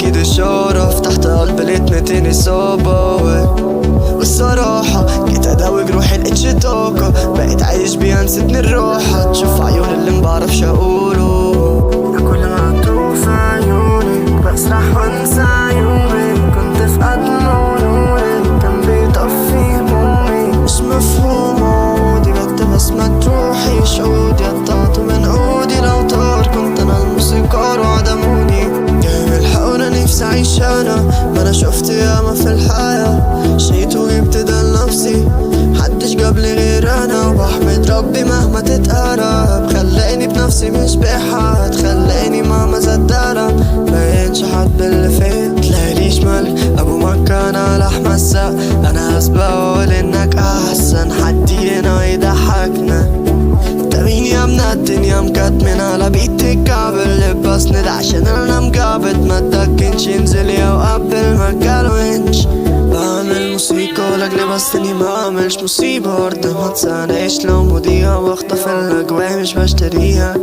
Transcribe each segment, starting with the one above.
اكيد الشرف تحت قلب الاتنين اصابة. والصراحة جيت اداوي جروحي لقيتش طاقة، بقيت عايش بيها نسيتني الراحة. تشوف عيون اللي مبعرفش اقوله، كل ما تشوف في عيونك بسرح وانسى عيونك. كنت في قدم ونورك كان بيطفي همومي، مش مفهوم عودي بكتب بسمة روحي. شعودي قطعت من عودي لو طار، كنت انا الموسيقار وعدموني. جاي الحقنا نفسي اعيش ما انا شفت ياما في الحياة. شيت وجبت ده لنفسي محدش جابلي غير انا، وبحمد ربي مهما تتقرب. خلاني بنفسي مش بحد، خلاني مهما زدارة مبينش حد باللي فات. تلاقيليش ملك ابو مكة انا لحمة السق، انا هسبق واقول انك احسن حد هنا يضحكنا. مين يا من الدنيا مكتمن على بيت الكعبل، لبسند عشان انا مقابض. ما تدكنش انزل يا وقبل ما كالونش. بعمل موسيقى لاجلي بس اني ما اعملش مصيبة. ارض ما تسانيش لو مضيعة، واخطف الاجواء مش بشتريها.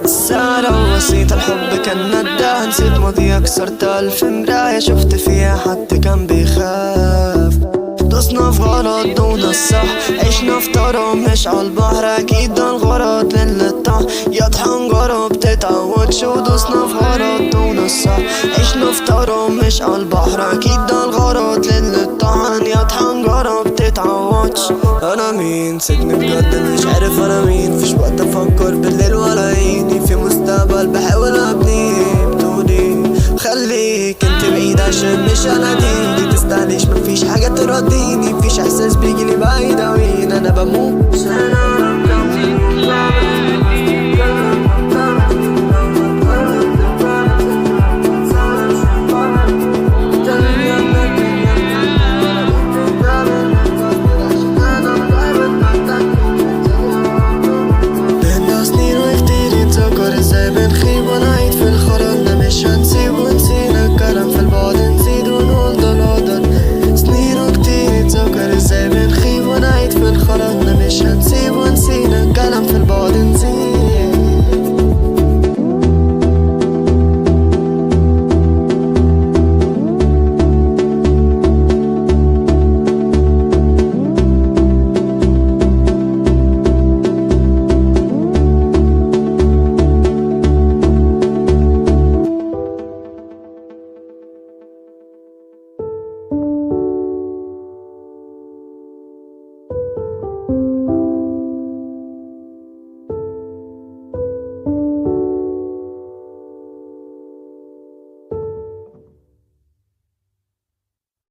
السعرة وبسيطة الحب كان نداها، نسيت ماضيها كسرت 1000 مراية شفت فيها حد كان بيخاف. دوسنا في غلط دون الصح، عشنا في طرق مش عالبحر. اكيد ده الغرض للطعم يطحن جرب تتعودش. ودوسنا في غلط دون الصح، عشنا في طرق مش عالبحر. اكيد ده الغرض للطعن يطحن جرب تتعودش. انا مين سجن بجد مش عارف انا مين، فيش وقت افكر بالليل ولا عيني. في مستقبل بحاول ابنيه بدوني، خليك انت بعيد عشان مش انا دي تستاهليش. مفيش حاجة تراضيني، مفيش احساس بيجيلي